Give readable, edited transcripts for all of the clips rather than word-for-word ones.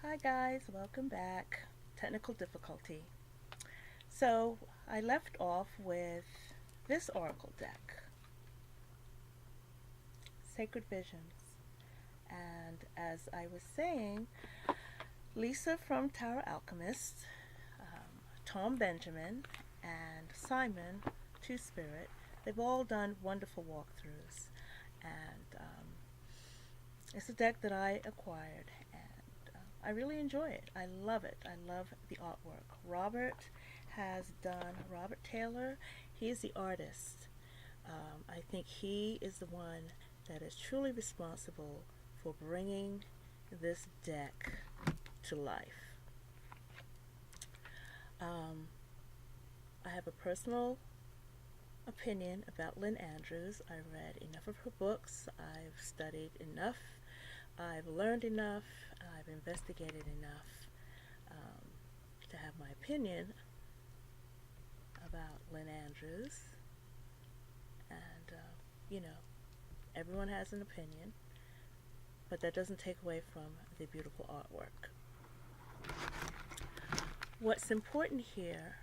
Hi guys, welcome back. Technical difficulty. So I left off with this oracle deck, Sacred Visions. And as I was saying, Lisa from Tower Alchemist, Tom Benjamin, and Simon, Two Spirit, they've all done wonderful walkthroughs. And it's a deck that I acquired, and I really enjoy it. I love it. I love the artwork. Robert Taylor, he is the artist. I think he is the one that is truly responsible for bringing this deck to life. I have a personal opinion about Lynn Andrews. I read enough of her books. I've studied enough. I've learned enough. I've investigated enough to have my opinion about Lynn Andrews. And, everyone has an opinion, but that doesn't take away from the beautiful artwork. What's important here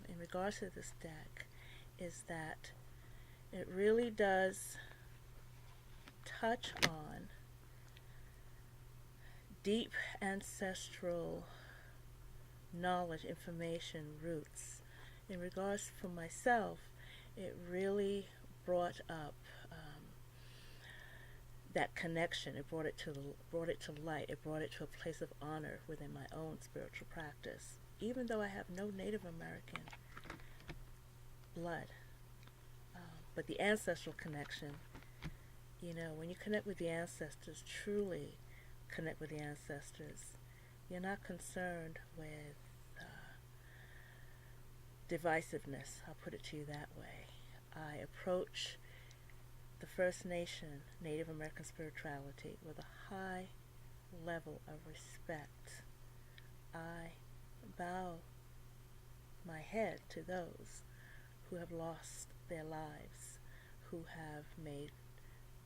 in regards to this deck is that it really does touch on deep ancestral knowledge, information, roots. In regards for myself, it really brought up that connection. It brought it to light. It brought it to a place of honor within my own spiritual practice. Even though I have no Native American blood, but the ancestral connection. When you connect with the ancestors, truly connect with the ancestors, you're not concerned with divisiveness. I'll put it to you that way. I approach the First Nation, Native American spirituality with a high level of respect. I bow my head to those who have lost their lives, who have made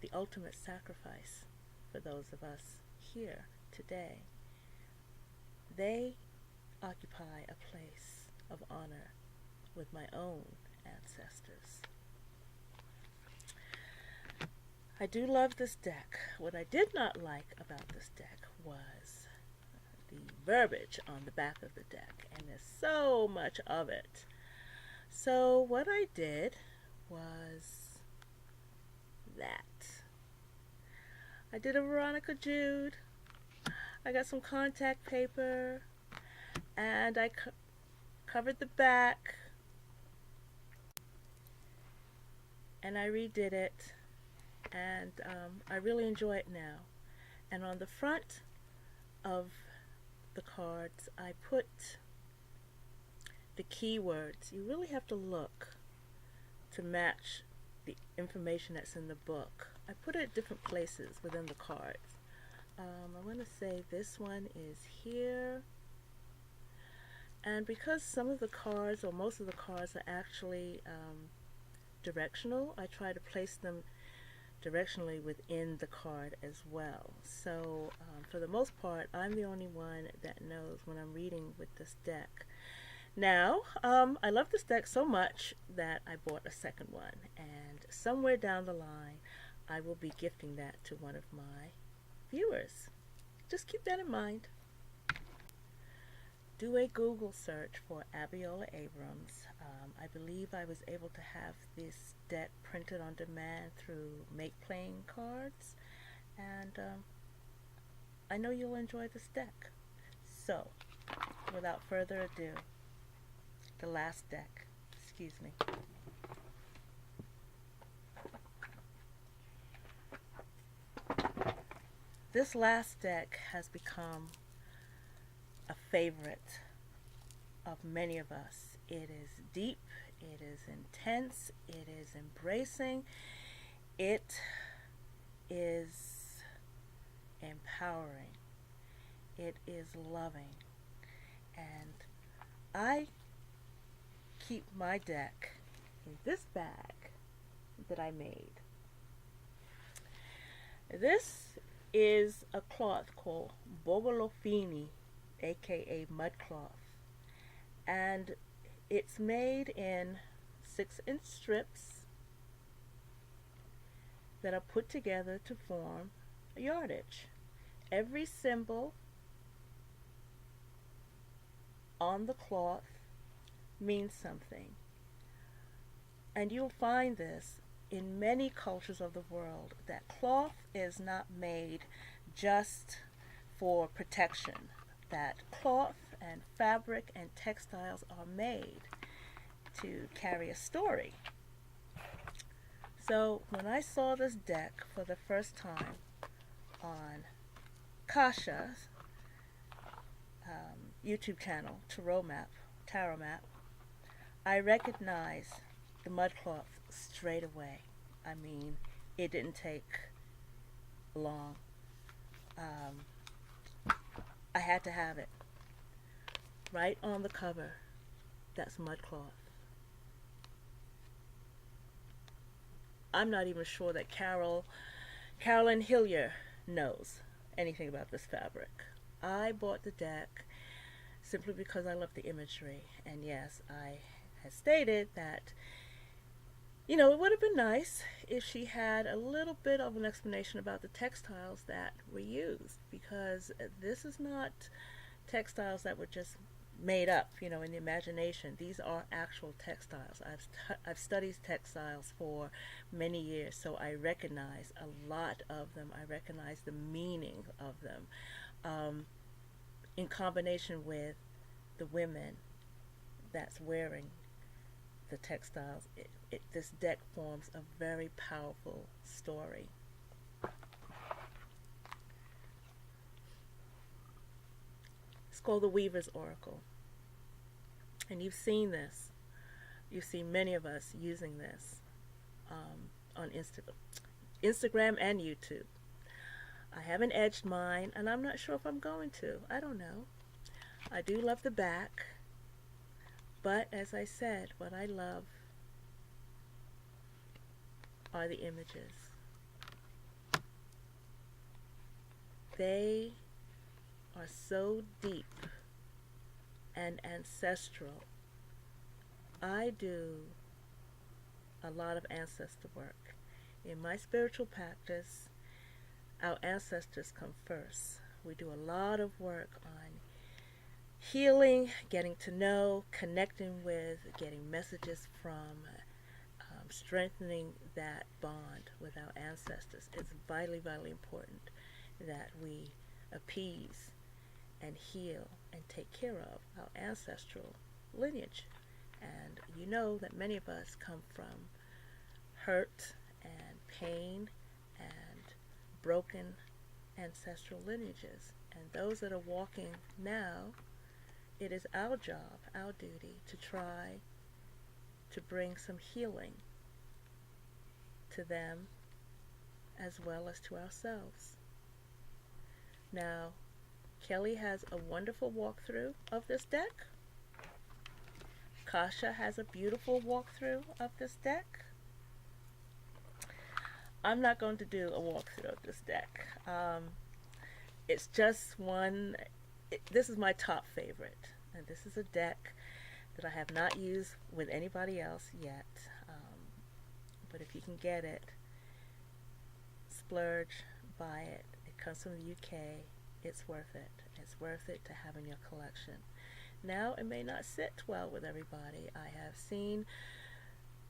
the ultimate sacrifice for those of us here today. They occupy a place of honor with my own ancestors. I do love this deck. What I did not like about this deck was the verbiage on the back of the deck, and there's so much of it. So what I did was that. I did a Veronica Jude. I got some contact paper, and I covered the back, and I redid it, and I really enjoy it now. And on the front of the cards, I put the keywords. You really have to look to match the information that's in the book. I put it at different places within the cards. I want to say this one is here. And because some of the cards, or most of the cards, are actually directional, I try to place them directionally within the card as well. So for the most part, I'm the only one that knows when I'm reading with this deck. Now, I love this deck so much that I bought a second one, and somewhere down the line, I will be gifting that to one of my viewers. Just keep that in mind. Do a Google search for Abiola Abrams. I believe I was able to have this deck printed on demand through Make Playing Cards, and I know you'll enjoy this deck. So, without further ado, the last deck. Excuse me. This last deck has become a favorite of many of us. It is deep, it is intense, it is embracing, it is empowering, it is loving, and I keep my deck in this bag that I made. This is a cloth called Bogolofini, aka mud cloth. And it's made in 6-inch strips that are put together to form a yardage. Every symbol on the cloth means something. And you'll find this in many cultures of the world, that cloth is not made just for protection, that cloth and fabric and textiles are made to carry a story. So when I saw this deck for the first time on Kasha's YouTube channel, Tarot Map, I recognized the mud cloth straight away. I mean, it didn't take long. I had to have it. Right on the cover, that's mud cloth. I'm not even sure that Carolyn Hillier knows anything about this fabric. I bought the deck simply because I love the imagery. And yes, I had stated that, you know, it would have been nice if she had a little bit of an explanation about the textiles that were used, because this is not textiles that were just made up, you know, in the imagination. These are actual textiles. I've studied textiles for many years, so I recognize a lot of them. I recognize the meaning of them, in combination with the women that's wearing the textiles. This deck forms a very powerful story. It's called the Weaver's Oracle. And you've seen this. You've seen many of us using this on Instagram and YouTube. I haven't edged mine, and I'm not sure if I'm going to. I don't know. I do love the back, but as I said, what I love are the images. They are so deep and ancestral. I do a lot of ancestor work. In my spiritual practice, our ancestors come first. We do a lot of work on healing, getting to know, connecting with, getting messages from, strengthening that bond with our ancestors. It's vitally, vitally important that we appease and heal and take care of our ancestral lineage. And you know that many of us come from hurt and pain and broken ancestral lineages. And those that are walking now, it is our job, our duty, to try to bring some healing to them as well as to ourselves. Now, Kelly has a wonderful walkthrough of this deck. Kasha has a beautiful walkthrough of this deck. I'm not going to do a walkthrough of this deck. It's just one. This is my top favorite, and this is a deck that I have not used with anybody else yet. But if you can get it, splurge, buy it. It comes from the UK. It's worth it. It's worth it to have in your collection. Now, it may not sit well with everybody. I have seen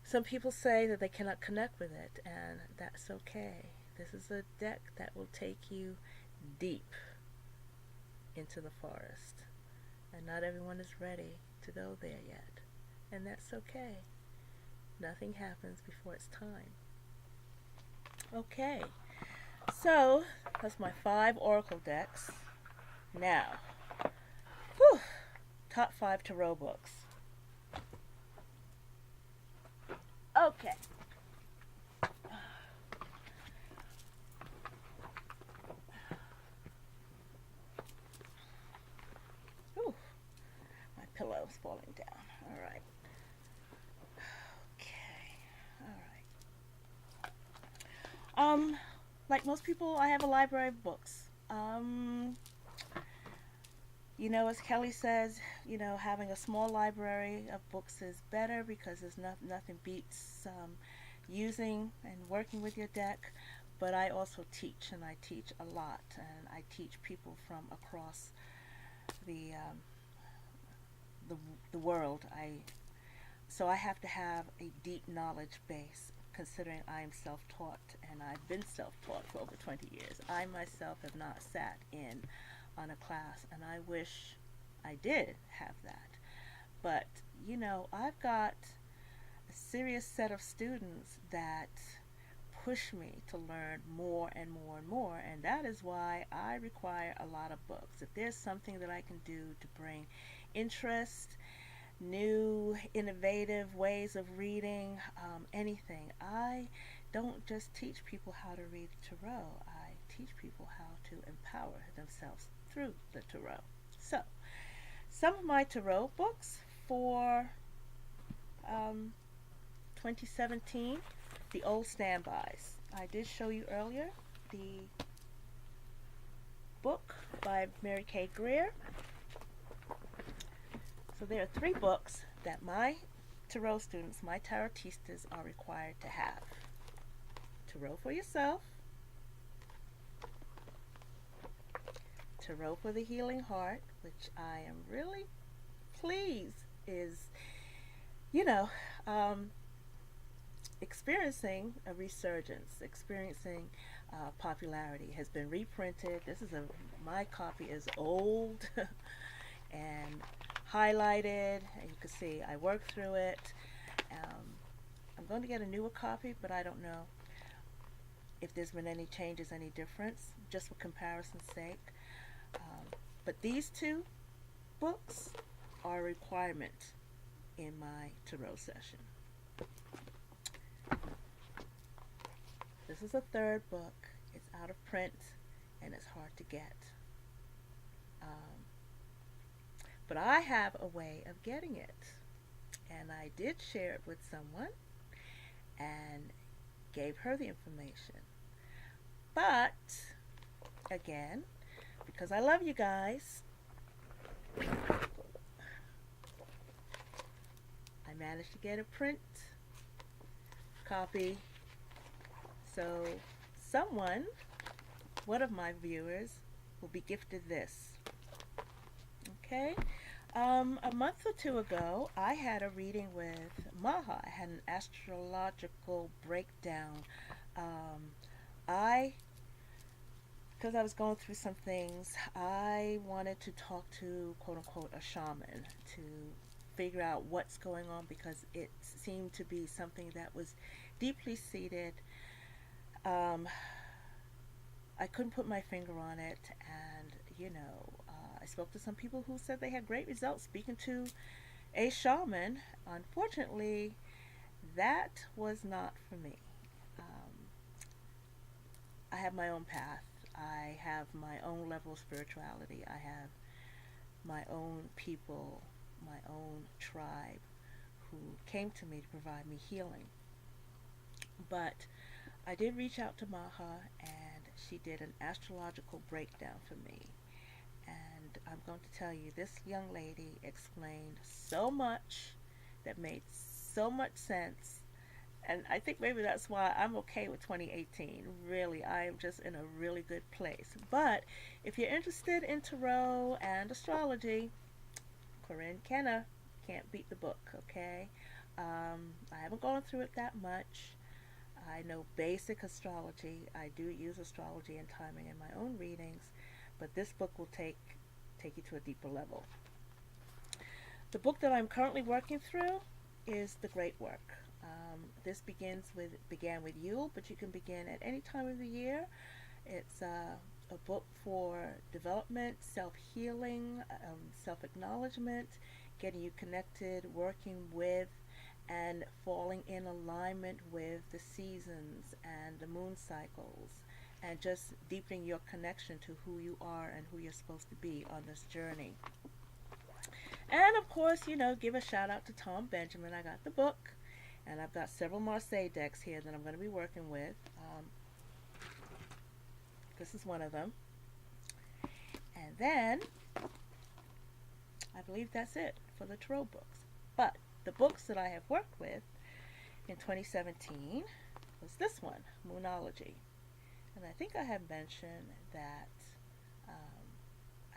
some people say that they cannot connect with it, and that's okay. This is a deck that will take you deep into the forest, and not everyone is ready to go there yet, and that's okay. Nothing happens before it's time. Okay, so that's my 5 oracle decks. Now, top 5 tarot books. Okay. Ooh, my pillow is falling down. All right. Okay. All right. like most people, I have a library of books. As Kelly says, having a small library of books is better because there's nothing beats using and working with your deck. But I also teach, and I teach a lot, and I teach people from across the um, the, the world. So I have to have a deep knowledge base, considering I am self-taught, and I've been self-taught for over 20 years. I myself have not sat in on a class, and I wish I did have that. But, I've got a serious set of students that push me to learn more and more and more, and that is why I require a lot of books. If there's something that I can do to bring interest, new innovative ways of reading, anything, I don't just teach people how to read tarot. I teach people how to empower themselves through the tarot. So some of my tarot books for 2017, the old standbys. I did show you earlier the book by Mary Kay Greer. So there are 3 books that my tarot students, my tarotistas, are required to have. Tarot for Yourself, Tarot for the Healing Heart, which I am really pleased is, experiencing a resurgence, experiencing popularity, has been reprinted. My copy is old and highlighted, and you can see I worked through it. I'm going to get a newer copy, but I don't know if there's been any changes, any difference, just for comparison's sake. But these 2 books are a requirement in my tarot session. This is a 3rd book. It's out of print and it's hard to get. But I have a way of getting it. And I did share it with someone and gave her the information. But, again, because I love you guys, I managed to get a print copy. So one of my viewers, will be gifted this. Okay? A month or 2 ago, I had a reading with Maha. I had an astrological breakdown. Because I was going through some things, I wanted to talk to, quote unquote, a shaman to figure out what's going on, because it seemed to be something that was deeply seated. I couldn't put my finger on it, and I spoke to some people who said they had great results speaking to a shaman. Unfortunately, that was not for me. I have my own path. I have my own level of spirituality. I have my own people, my own tribe who came to me to provide me healing. But I did reach out to Maha, and she did an astrological breakdown for me. And I'm going to tell you, this young lady explained so much that made so much sense. And I think maybe that's why I'm okay with 2018. Really, I am just in a really good place. But if you're interested in tarot and astrology, Corinne Kenna can't beat the book, okay? I haven't gone through it that much. I know basic astrology. I do use astrology and timing in my own readings, but this book will take you to a deeper level. The book that I'm currently working through is The Great Work. This began with Yule, but you can begin at any time of the year. It's a book for development, self-healing, self-acknowledgement, getting you connected, working with, and falling in alignment with the seasons and the moon cycles, and just deepening your connection to who you are and who you're supposed to be on this journey. And of course, give a shout out to Tom Benjamin. I got the book, and I've got several Marseille decks here that I'm going to be working with. This is one of them. And then I believe that's it for the tarot books. But the books that I have worked with in 2017 was this one, Moonology. And I think I have mentioned that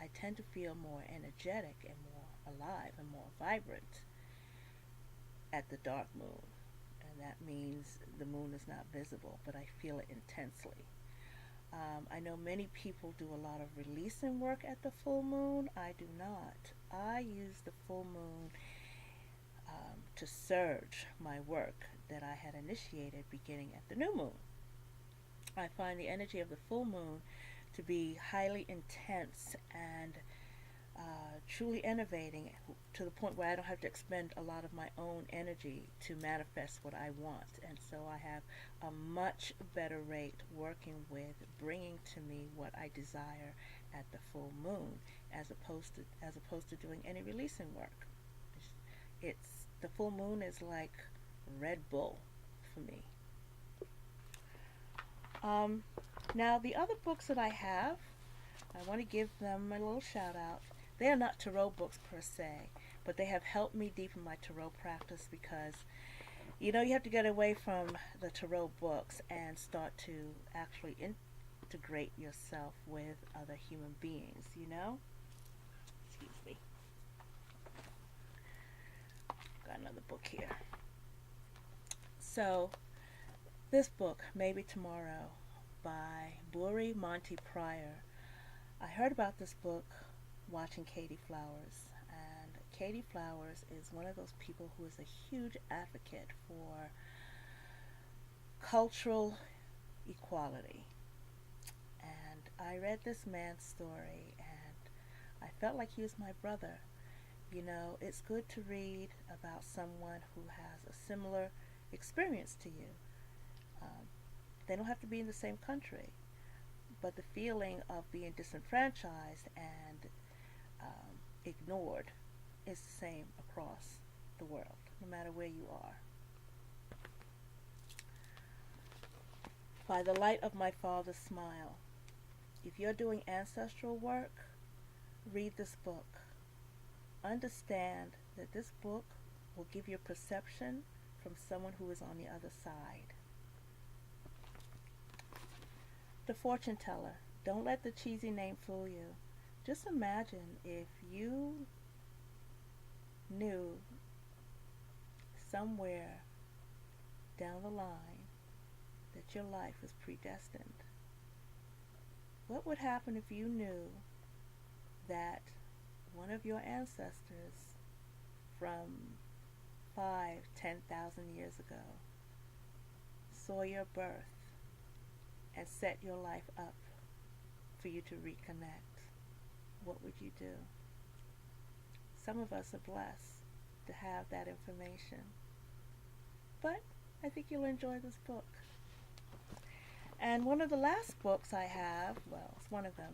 I tend to feel more energetic and more alive and more vibrant at the dark moon. And that means the moon is not visible, but I feel it intensely. I know many people do a lot of releasing work at the full moon. I do not. I use the full moon to surge my work that I had initiated beginning at the new moon. I find the energy of the full moon to be highly intense and truly innovating to the point where I don't have to expend a lot of my own energy to manifest what I want. And so I have a much better rate working with bringing to me what I desire at the full moon as opposed to doing any releasing work. It's the full moon is like Red Bull for me. Now the other books that I have, I want to give them a little shout out. They are not tarot books per se, but they have helped me deepen my tarot practice because, you know, you have to get away from the tarot books and start to actually integrate yourself with other human beings, you know? Excuse me. Got another book here. So, this book, Maybe Tomorrow, by Buri Monty Pryor. I heard about this book watching Katie Flowers, and Katie Flowers is one of those people who is a huge advocate for cultural equality. And I read this man's story and I felt like he was my brother. You know, it's good to read about someone who has a similar experience to you. They don't have to be in the same country, but the feeling of being disenfranchised and ignored is the same across the world, no matter where you are. By the light of my father's smile. If you're doing ancestral work, read this book. Understand that this book will give you a perception from someone who is on the other side. The Fortune Teller. Don't let the cheesy name fool you. Just imagine if you knew somewhere down the line that your life was predestined. What would happen if you knew that one of your ancestors from 5,000-10,000 years ago saw your birth and set your life up for you to reconnect? What would you do? Some of us are blessed to have that information. But I think you'll enjoy this book. And one of the last books I have, well, it's one of them,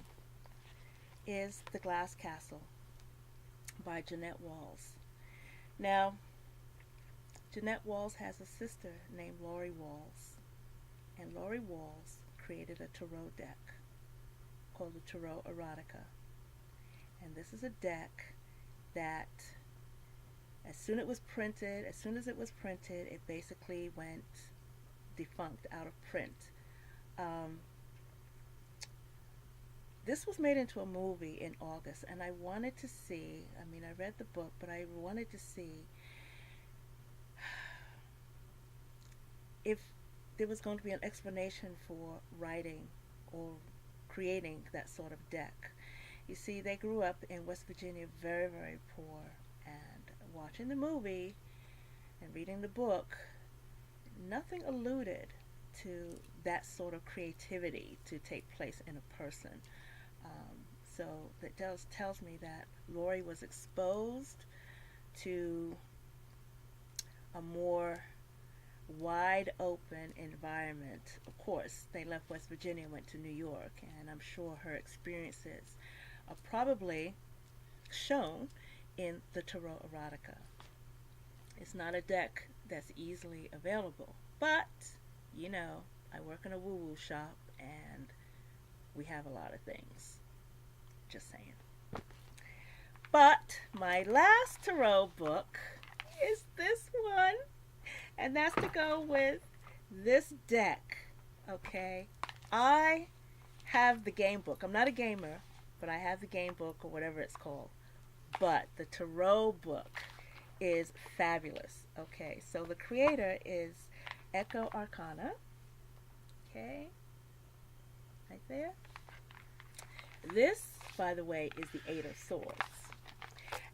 is The Glass Castle by Jeanette Walls. Now, Jeanette Walls has a sister named Lori Walls. And Lori Walls created a tarot deck called the Tarot Erotica. And this is a deck that as soon as it was printed, it basically went defunct, out of print. This was made into a movie in August, and I wanted to see, I read the book, but I wanted to see if there was going to be an explanation for writing or creating that sort of deck. You see, they grew up in West Virginia very, very poor, and watching the movie and reading the book, nothing alluded to that sort of creativity to take place in a person. So that tells me that Lori was exposed to a more wide open environment. Of course, they left West Virginia and went to New York, and I'm sure her experiences are probably shown in the Tarot Erotica. It's not a deck that's easily available, but you know, I work in a woo-woo shop, and we have a lot of things. Just saying. But my last tarot book is this one, and that's to go with this deck. Okay, I have the game book. I'm not a gamer, but I have the game book or whatever it's called. But the tarot book is fabulous. Okay, so the creator is Echo Arcana. Okay, right there. This, by the way, is the Eight of Swords.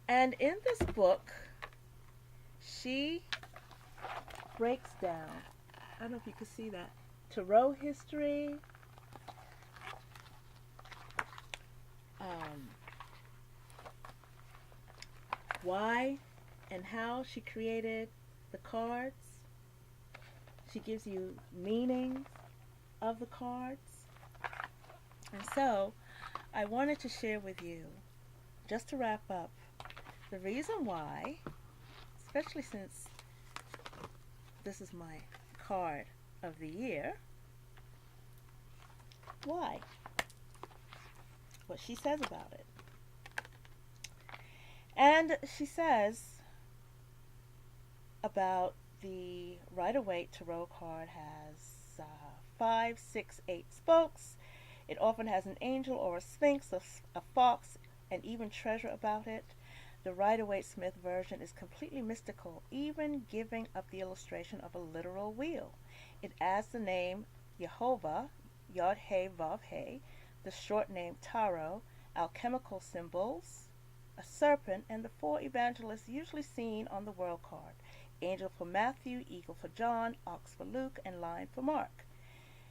And in this book, she breaks down, I don't know if you can see that, tarot history, why and how she created the cards. She gives you meanings of the cards. And so I wanted to share with you, just to wrap up, the reason why, especially since this is my card of the year, why? What she says about it. And she says about the Rider-Waite Tarot card has 5, 6, 8 spokes. It often has an angel or a sphinx, a fox, and even treasure about it. The Rider-Waite-Smith version is completely mystical, even giving up the illustration of a literal wheel. It adds the name Yehovah, Yod-He-Vav-He, the short name Tarot, alchemical symbols, a serpent, and the 4 evangelists usually seen on the world card: angel for Matthew, eagle for John, ox for Luke, and lion for Mark.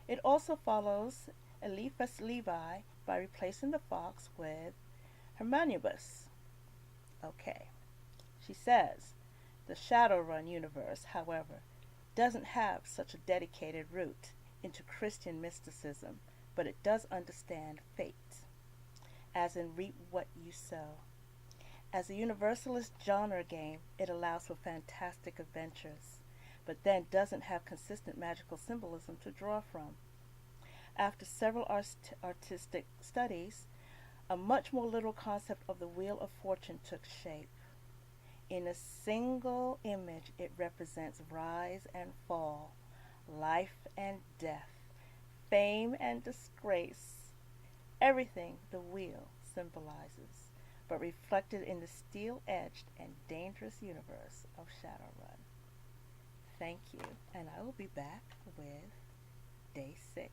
It also follows Eliphas Levi by replacing the fox with Hermanubis. Okay. She says, the Shadowrun universe, however, doesn't have such a dedicated root into Christian mysticism, but it does understand fate, as in reap what you sow. As a universalist genre game, it allows for fantastic adventures, but then doesn't have consistent magical symbolism to draw from. After several artistic studies, a much more literal concept of the Wheel of Fortune took shape. In a single image, it represents rise and fall, life and death, fame and disgrace, everything the wheel symbolizes, but reflected in the steel-edged and dangerous universe of Shadowrun. Thank you, and I will be back with Day 6.